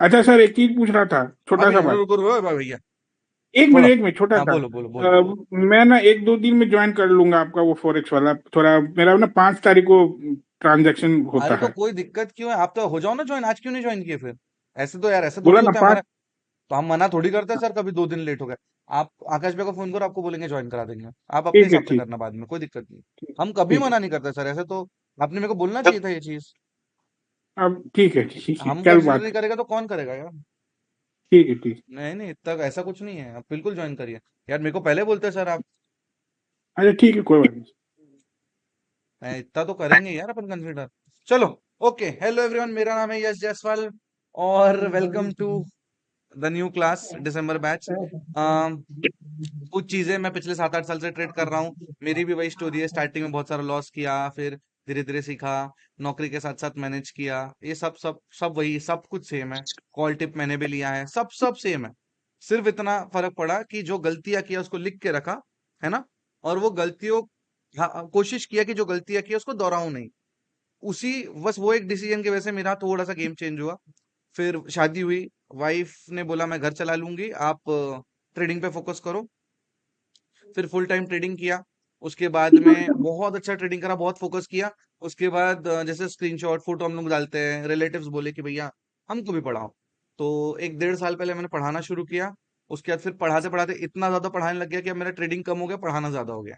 अच्छा सर, एक चीज पूछ रहा था, छोटा अभी सा रुको बात। रुको रुको भाई भैया, एक छोड़ो। मिनट, एक मिनट, छोटा हाँ सा। बोलो बोलो बोलो। मैं ना 1-2 दिन में ज्वाइन कर लूंगा आपका वो फॉरेक्स वाला। थोड़ा मेरा ना 5 तारीख को ट्रांजैक्शन होता अरे तो है। कोई दिक्कत क्यों है, आप तो हो जाओ ना ज्वाइन, आज क्यों नहीं ज्वाइन किए फिर? ऐसे तो यार, ऐसे थोड़ी बोला ना होता है हमारा। 5। तो हम मना थोड़ी करते हैं सर, कभी 2 दिन लेट हो गए। आप आकाश भाई को फोन करो, आपको बोलेंगे ज्वाइन करा देंगे, आप अपने ठीक है, हिसाब से ठीक। करना बाद में, कोई दिक्कत नहीं। ठीक। हम कभी ठीक है। मना नहीं करते सर, ऐसे तो आपने मेरे को बोलना चाहिए था ये चीज। अब ठीक है, ठीक है, हम कल कंसिडर बात। नहीं करेगा तो कौन करेगा यार? ठीक है, ठीक। नहीं नहीं, इतना ऐसा कुछ नहीं है, आप बिल्कुल ज्वाइन करिए। यार मेरे को पहले बोलते सर आप। अच्छा ठीक है, कोई बात नहीं। इतना तो करेंगे यार अपन कंसिडर। चलो। ओके, हेलो एवरीवन, मेरा नाम है यश जायसवाल और welcome to the new class December batch. कुछ चीजें मैं पिछले 7-8 साल से ट्रेड कर रहा हूँ। मेरी भी वही स्टोरी है, स्टार्टिंग में बहुत सारा लॉस किया, फिर धीरे धीरे सीखा, नौकरी के साथ साथ मैनेज किया। ये सब सब सब वही सब कुछ सेम है। कॉल टिप मैंने भी लिया है, सब सब सेम है। सिर्फ इतना फर्क पड़ा कि जो गलतियां किया उसको लिख के रखा, है ना? और वो गलतियों, हाँ, कोशिश किया कि जो गलतियां किया उसको दोहराऊं नहीं। उसी, बस वो एक डिसीजन की वजह से मेरा थोड़ा सा गेम चेंज हुआ। फिर शादी हुई, वाइफ ने बोला मैं घर चला लूंगी, आप ट्रेडिंग पे फोकस करो। फिर फुल टाइम ट्रेडिंग किया। उसके बाद में बहुत अच्छा ट्रेडिंग करा, बहुत फोकस किया। उसके बाद जैसे स्क्रीनशॉट फोटो हम लोग डालते हैं, रिलेटिव्स बोले कि भैया हमको भी पढ़ाओ। तो 1-1.5 साल पहले मैंने पढ़ाना शुरू किया। उसके बाद फिर पढ़ाते पढ़ाते इतना ज्यादा पढ़ाने लग गया कि अब मेरा ट्रेडिंग कम हो गया, पढ़ाना ज्यादा हो गया।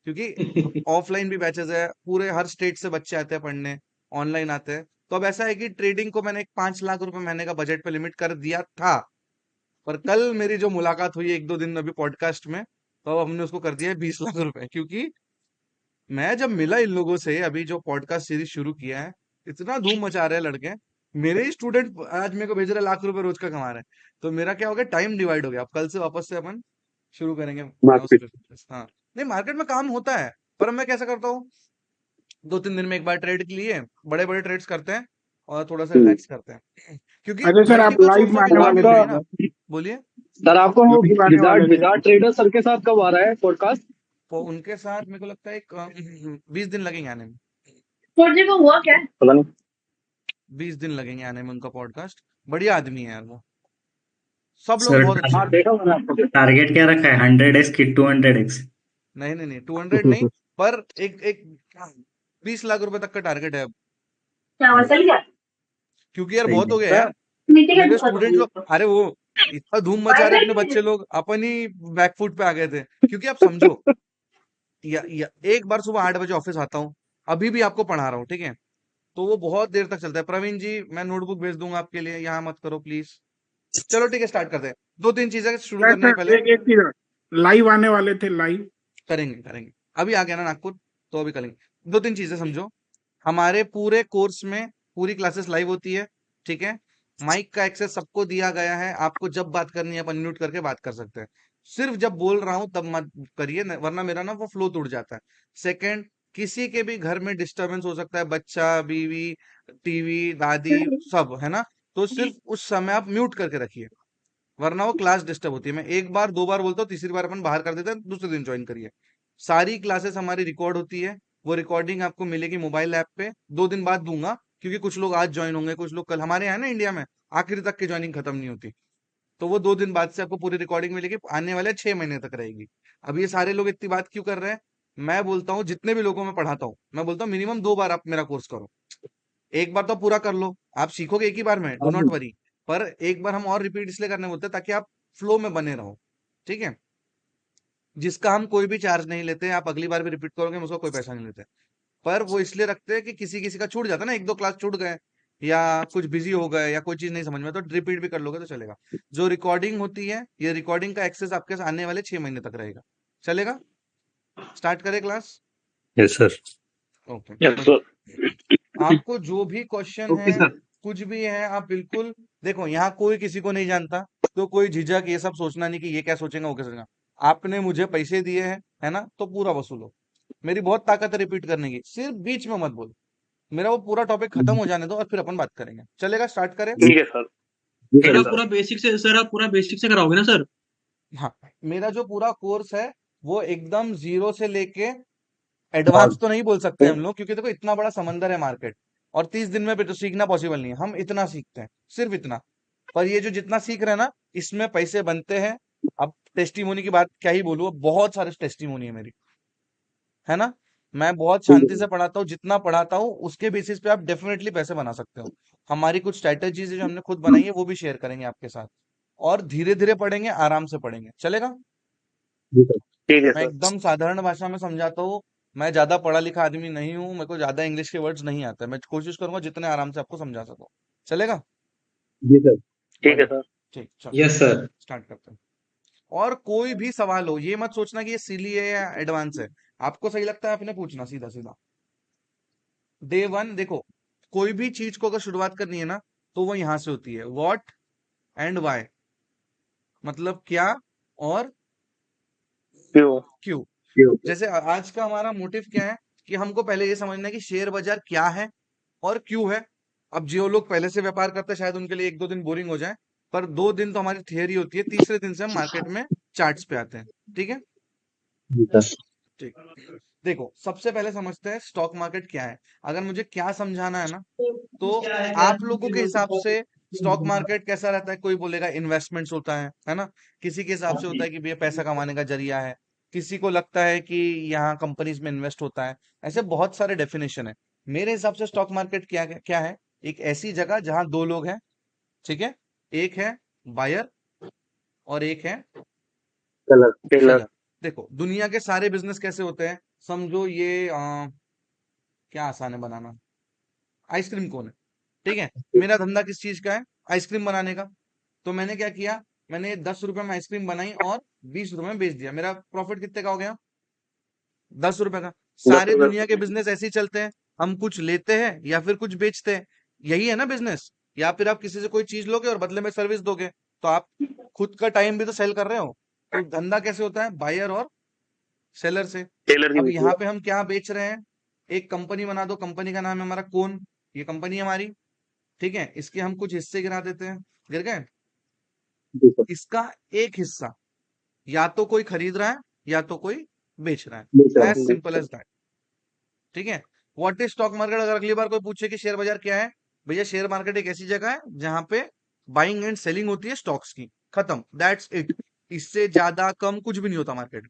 क्योंकि ऑफलाइन भी बैचेस है, पूरे हर स्टेट से बच्चे आते हैं पढ़ने, ऑनलाइन आते हैं। तो अब ऐसा है कि ट्रेडिंग को मैंने एक 5 लाख रुपए महीने का बजट पे लिमिट कर दिया था। पर कल मेरी जो मुलाकात हुई 1-2 दिन अभी पॉडकास्ट में, तो अब हमने उसको कर दिया है 20 लाख रुपए। क्योंकि मैं जब मिला इन लोगों से, अभी जो पॉडकास्ट सीरीज शुरू किया है, इतना धूम मचा रहे हैं लड़के। मेरे ही स्टूडेंट आज मेरे को भेज रहे लाख रुपए रोज का कमा रहे हैं। तो मेरा क्या हो गया, टाइम डिवाइड हो गया। अब कल से वापस से अपन शुरू करेंगे उस मार्केट। पे। हाँ। नहीं, मार्केट में काम होता है, पर मैं कैसा करता हूँ, 2-3 दिन में एक बार ट्रेड के लिए बड़े बड़े ट्रेड्स करते हैं और थोड़ा सा रिलैक्स करते हैं। क्योंकि अच्छा सर, आप मल्टीपल लाइव सोर्स में ऑफ आने सर इनकम वाले मिल आपका रही थे। है ना। बोलिए। सर आपको वो लाइव आने वाले थे। विदार्थ विदार्थ ट्रेडर सर के साथ कब आ रहा है पॉडकास्ट? उनके साथ मेरे को लगता है एक 20 दिन लगेंगे आने में। सर जी को हुआ क्या पता नहीं। 20 दिन लगेंगे आने में उनका पॉडकास्ट। बढ़िया आदमी है यार वो, सब लोग सर बहुत अच्छे हाँ हैं। देखा मैंने आपको। टारगेट क्या रखा है, 100x की 200x? नहीं नहीं नहीं, 200 नहीं, पर एक एक 20 लाख रुपए तक का टारगेट है अब। चावल चल गया। क्योंकि यार सही बहुत है। हो गया सर यार। मीटिंग है मेरे दिखा स्टूडेंट लोग, दो। अरे वो इतना धूम मचा रहे अपने बच्चे लोग, अपन ही बैकफुट पे आ गए थे। क्योंकि आप समझो, एक बार सुबह 8 बजे ऑफिस आता हूँ, अभी भी आपको पढ़ा रहा हूँ, ठीक है? तो वो बहुत देर तक चलता है। प्रवीण जी, मैं नोटबुक भेज दूंगा आपके लिए, यहाँ मत करो प्लीज। चलो ठीक है, स्टार्ट करते हैं। 2-3 चीजें शुरू सर करने के सर, पहले एक एक चीज, लाइव आने वाले थे, लाइव। करेंगे करेंगे। अभी आ गया ना नागपुर, तो अभी करेंगे। 2-3 चीजें समझो। हमारे पूरे कोर्स में पूरी क्लासेस लाइव होती है, ठीक है? माइक का एक्सेस सबको दिया गया है, आपको जब बात करनी है अपन म्यूट करके बात कर सकते हैं। सिर्फ जब बोल रहा हूं तब मत करिए, वरना मेरा ना वो फ्लो टूट जाता है। सेकंड, किसी के भी घर में डिस्टरबेंस हो सकता है, बच्चा, बीवी, टीवी, दादी, सब है ना? तो सिर्फ उस समय आप म्यूट करके रखिए, वरना वो क्लास डिस्टर्ब होती है। मैं एक बार दो बार बोलता हूँ, तीसरी बार अपन बाहर कर देते हैं, दूसरे दिन ज्वाइन करिए। सारी क्लासेस हमारी रिकॉर्ड होती है। वो रिकॉर्डिंग आपको मिलेगी मोबाइल ऐप पे, 2 दिन बाद दूंगा। क्योंकि कुछ लोग आज ज्वाइन होंगे, कुछ लोग कल, हमारे यहाँ ना इंडिया में आखिरी तक की ज्वाइनिंग खत्म नहीं होती। तो वो 2 दिन बाद से आपको पूरी रिकॉर्डिंग मिलेगी, आने वाले 6 महीने तक रहेगी। अब ये सारे लोग इतनी बात क्यों कर रहे हैं? मैं बोलता हूँ जितने भी लोगों में पढ़ाता हूँ, मैं बोलता हूँ मिनिमम 2 बार आप मेरा कोर्स करो। एक बार तो पूरा कर लो, आप सीखोगे एक ही बार में, डू नॉट वरी। पर एक बार हम और रिपीट इसलिए करने बोलते हैं ताकि आप फ्लो में बने रहो, ठीक है? जिसका हम कोई भी चार्ज नहीं लेते, आप अगली बार भी रिपीट करोगे, हम उसका कोई पैसा नहीं लेते। पर वो इसलिए रखते हैं कि किसी किसी का छूट जाता है ना, 1-2 क्लास छूट गए, या कुछ बिजी हो गए, या कोई चीज नहीं समझ में, तो रिपीट भी कर लोगे तो चलेगा। जो रिकॉर्डिंग होती है, ये रिकॉर्डिंग का एक्सेस आपके साथ आने वाले 6 महीने तक रहेगा। चलेगा? स्टार्ट करें class? Yes sir. Okay, yes बढ़िया। सर। आपको जो भी क्वेश्चन ओके है, सर। कुछ भी है, आप बिल्कुल, देखो यहाँ कोई किसी को नहीं जानता, तो कोई झिझक ये सब सोचना नहीं कि ये क्या सोचेगा वो क्या सोचेगा। आपने मुझे पैसे दिए हैं, है ना? तो पूरा वसूलो। मेरी बहुत ताकत है रिपीट करने की, सिर्फ बीच में मत बोलो। मेरा वो पूरा टॉपिक खत्म हो जाने दो और फिर अपन बात करेंगे। चलेगा? स्टार्ट करें? ठीक है सर। सर जी आप सर। पूरा बेसिक से सर आप पूरा बेसिक से कराओगे ना सर? हाँ। मेरा जो पूरा कोर्स है, वो एकदम जीरो से लेके एडवांस तो नहीं बोल सकते हम लोग, क्योंकि देखो इतना बड़ा समंदर है मार्केट, और 30 दिन में भी तो सीखना पॉसिबल नहीं है। हम इतना सीखते हैं, सिर्फ इतना। पर ये जो जितना सीख रहे हैं ना, इसमें पैसे बनते हैं। अब टेस्टिमोनी की बात क्या ही बोलूं, अब बहुत सारे टेस्टिमोनी है मेरी, है ना। मैं बहुत शांति से पढ़ाता हूँ, जितना पढ़ाता हूँ उसके बेसिस पे आप डेफिनेटली पैसे बना सकते हो। हमारी कुछ स्ट्रेटेजीज जो हमने खुद बनाई है वो भी शेयर करेंगे आपके साथ, और धीरे धीरे पढ़ेंगे, आराम से पढ़ेंगे, चलेगा। जी सर। ठीक है मैं सर। एकदम साधारण भाषा में समझाता हूँ। मैं ज्यादा पढ़ा लिखा आदमी नहीं हूँ, मेरे को ज्यादा इंग्लिश के वर्ड्स नहीं आते, मैं कोशिश करूंगा जितने आराम से आपको समझा सकूं, चलेगा। जी सर। ठीक है बढ़िया, सर। ठीक, चलो यस सर। स्टार्ट करते हैं। और कोई भी सवाल हो, ये मत सोचना कि ये सिली है या एडवांस है। आपको सही लगता है आपने पूछना, सीधा सीधा। डे वन देखो, कोई भी चीज को अगर शुरुआत करनी है ना, तो वो यहां से होती है, व्हाट एंड वाई, मतलब क्या और क्यों? क्यों। क्यों? जैसे आज का हमारा मोटिव क्या है, कि हमको पहले ये समझना है कि शेयर बाजार क्या है और क्यों है। अब जो लोग पहले से व्यापार करते हैं शायद उनके लिए एक दो दिन बोरिंग हो जाए, पर 2 दिन तो हमारी थियरी होती है, तीसरे दिन से हम मार्केट में चार्ट्स पे आते हैं, ठीक है। जी सर। ठीक, देखो सबसे पहले समझते हैं स्टॉक मार्केट क्या है। अगर मुझे क्या समझाना है ना, तो आप लोगों के हिसाब से स्टॉक मार्केट कैसा रहता है, कोई बोलेगा इन्वेस्टमेंट्स होता है ना। किसी के हिसाब से होता है कि भैया पैसा कमाने का जरिया है। किसी को लगता है कि यहाँ कंपनीज में इन्वेस्ट होता है। ऐसे बहुत सारे डेफिनेशन है। मेरे हिसाब से स्टॉक मार्केट क्या क्या है, एक ऐसी जगह जहां दो लोग हैं, ठीक है। एक है बायर और एक है टेलर। टेलर। सेलर। देखो दुनिया के सारे बिजनेस कैसे होते हैं, समझो ये क्या आसान है बनाना, आइसक्रीम कोन है, ठीक है। मेरा धंधा किस चीज का है, आइसक्रीम बनाने का। तो मैंने क्या किया, मैंने 10 रुपए में आइसक्रीम बनाई और 20 रुपए में बेच दिया, मेरा प्रॉफिट कितने का हो गया, 10 रुपए का। दस सारे दुनिया के रुपए बिजनेस ऐसे ही चलते हैं, हम कुछ लेते हैं या फिर कुछ बेचते हैं, यही है ना बिजनेस। या फिर आप किसी से कोई चीज लोगे और बदले में सर्विस दोगे, तो आप खुद का टाइम भी तो सेल कर रहे हो। तो धंधा कैसे होता है, बायर और सेलर से। टेलर की अब बिक्री यहाँ है। पे हम क्या बेच रहे हैं, एक कंपनी बना दो, कंपनी का नाम है हमारा कोन, ये कंपनी है हमारी, ठीक है। इसके हम कुछ हिस्से गिरा देते हैं, गिर गए। जी सर। इसका एक हिस्सा या तो कोई खरीद रहा है या तो कोई बेच रहा जी है, as sir. Simple as that, ठीक है। व्हाट इज स्टॉक मार्केट, अगर अगली बार कोई पूछे कि शेयर बाजार क्या है, भैया शेयर मार्केट एक ऐसी जगह है जहां पे बाइंग एंड सेलिंग होती है स्टॉक्स की, खत्म, दैट्स इट। इससे ज्यादा कम कुछ भी नहीं होता मार्केट।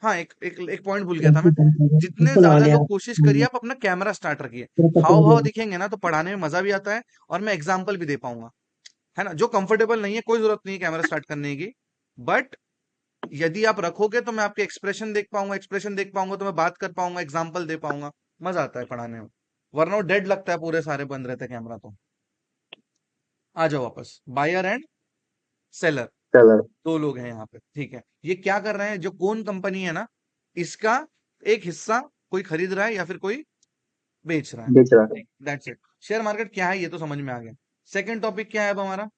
हाँ, एक पॉइंट भूल गया था मैं। जितने ज्यादा लोग कोशिश करिए आप अपना कैमरा स्टार्ट रखिए, हाव भाव दिखेंगे ना तो पढ़ाने में मजा भी आता है, और मैं एग्जाम्पल भी दे पाऊंगा, है ना। जो कंफर्टेबल नहीं है कोई जरूरत नहीं है कैमरा स्टार्ट करने की, बट यदि आप रखोगे तो मैं आपके एक्सप्रेशन देख पाऊंगा, एक्सप्रेशन देख पाऊंगा तो मैं बात कर पाऊंगा, एग्जाम्पल दे पाऊंगा, मजा आता है पढ़ाने में। वरना वो डेड लगता है, पूरे सारे बंद रहते हैं कैमरा तो। आ जाओ वापस, बायर एंड सेलर, टेलर। दो लोग हैं यहाँ पे, ठीक है। ये क्या कर रहे हैं, जो कौन कंपनी है ना, इसका एक हिस्सा कोई खरीद रहा है या फिर कोई बेच रहा है, बेच रहा है। That's it. शेयर मार्केट क्या है ये तो समझ में आ गया। सेकंड टॉपिक क्या है अब हमारा,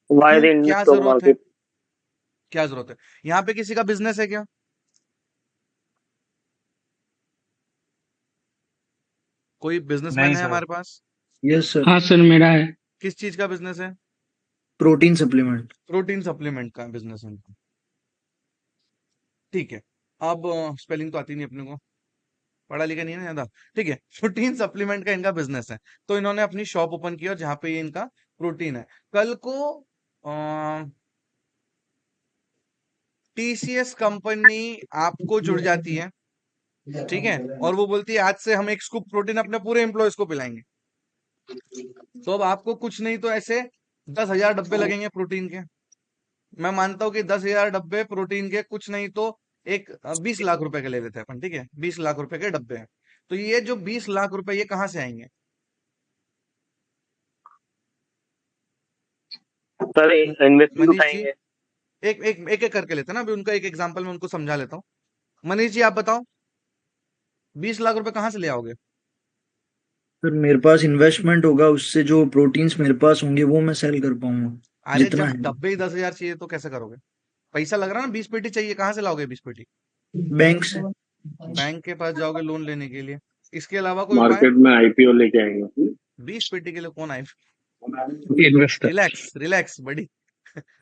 वाई द क्यों, इंडियन क्या स्टॉक जरूरत है, मार्केट। क्या जरूरत है। यहाँ पे किसी का बिजनेस है क्या, कोई बिजनेसमैन नहीं है सर। हमारे पास, यस सर। हाँ सर, मेरा है। किस चीज का बिजनेस है, प्रोटीन सप्लीमेंट। प्रोटीन सप्लीमेंट का बिजनेस है उनका, ठीक है। अब स्पेलिंग तो आती नहीं अपने को, पढ़ा लिखा नहीं है ना ज्यादा, ठीक है। प्रोटीन सप्लीमेंट का इनका बिजनेस है, तो इन्होंने अपनी शॉप ओपन की और जहां पे ये इनका प्रोटीन है। कल को टीसीएस कंपनी आपको जुड़ जाती है, ठीक है, और वो बोलती है आज से हम एक स्कूप प्रोटीन अपने पूरे एम्प्लॉयज को पिलाएंगे, तो अब आपको कुछ नहीं तो ऐसे 10,000 डब्बे लगेंगे प्रोटीन के। मैं मानता हूं कि 10,000 डब्बे प्रोटीन के कुछ नहीं तो एक 20 लाख रुपए के ले लेते हैं अपन, ठीक है। 20 लाख रुपए के डब्बे हैं, तो ये जो 20 लाख रुपए ये कहाँ से आएंगे, सर इन्वेस्टमेंट मनीष जी। उठाएंगे। एक करके लेते हैं ना, अभी उनका एक एग्जांपल मैं उनको समझा लेता हूँ। मनीष जी आप बताओ, 20 लाख रुपए कहाँ से ले आओगे। सर मेरे पास इन्वेस्टमेंट होगा, उससे जो प्रोटीन्स मेरे पास होंगे वो मैं सेल कर पाऊंगा, अरे जितना जब है। डब्बे ही 10,000 चाहिए तो कैसे करोगे, पैसा लग रहा है ना, 20 पेटी चाहिए, कहाँ से लाओगे 20 पेटी, बैंक से। बैंक के पास जाओगे लोन लेने के लिए। इसके अलावा कोई उपाय, मार्केट में आईपीओ लेके आएंगे। 20 पेटी के लिए कौन आए, इन्वेस्टर। रिलैक्स रिलैक्स बड़ी।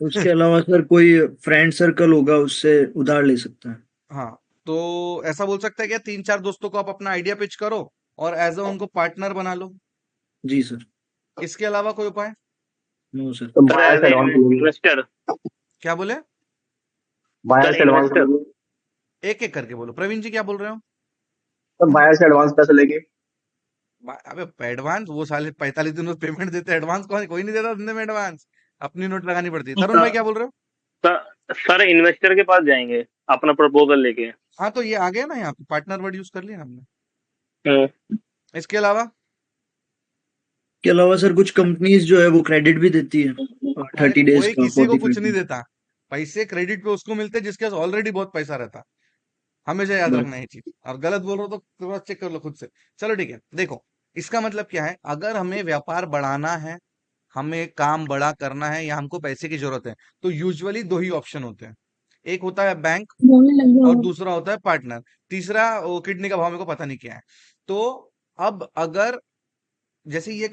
उसके अलावा सर कोई फ्रेंड सर्कल होगा, उससे उधार ले सकता है। हाँ, तो ऐसा बोल सकते हैं क्या, 3-4 दोस्तों को आप अपना आइडिया पिच करो और एज अ उनको पार्टनर बना लो। जी सर। इसके अलावा कोई उपाय, नो सर। तो बायर्स एडवांस इन्वेस्टर, क्या बोले? बायर्स एडवांस, एक एक करके बोलो। प्रवीण जी क्या बोल रहे हो? तो बायर्स एडवांस पैसे लेके अबे एडवांस वो साले 45 दिन में पेमेंट देते, एडवांस कोई नहीं देता धंधे में एडवांस, अपनी नोट लगानी पड़ती है। तरुण भाई क्या बोल रहे हो? सर इन्वेस्टर के पास जाएंगे अपना प्रपोजल लेके। हाँ तो ये आ गया ना, यहाँ पे पार्टनर वर्ड यूज कर लिया हमने। हम्म, इसके अलावा के अलावा सर कुछ कंपनीज जो है वो क्रेडिट भी देती है 30 डेज कोई का, किसी को 40 कुछ नहीं देता। पैसे क्रेडिट पे उसको मिलते हैं जिसके पास ऑलरेडी बहुत पैसा रहता। हमेशा याद रखना है ये चीज। और गलत बोल रहे हो तो थोड़ा चेक कर लो खुद से। चलो ठीक है, देखो इसका मतलब क्या है, अगर हमें व्यापार बढ़ाना है, हमें काम बड़ा करना है या हमको पैसे की जरूरत है, तो यूजुअली दो ही ऑप्शन होते हैं। एक होता है बैंक और दूसरा होता है पार्टनर। तीसरा वो किडनी का भाव मेरे को पता नहीं क्या है। तो अब अगर जैसे ये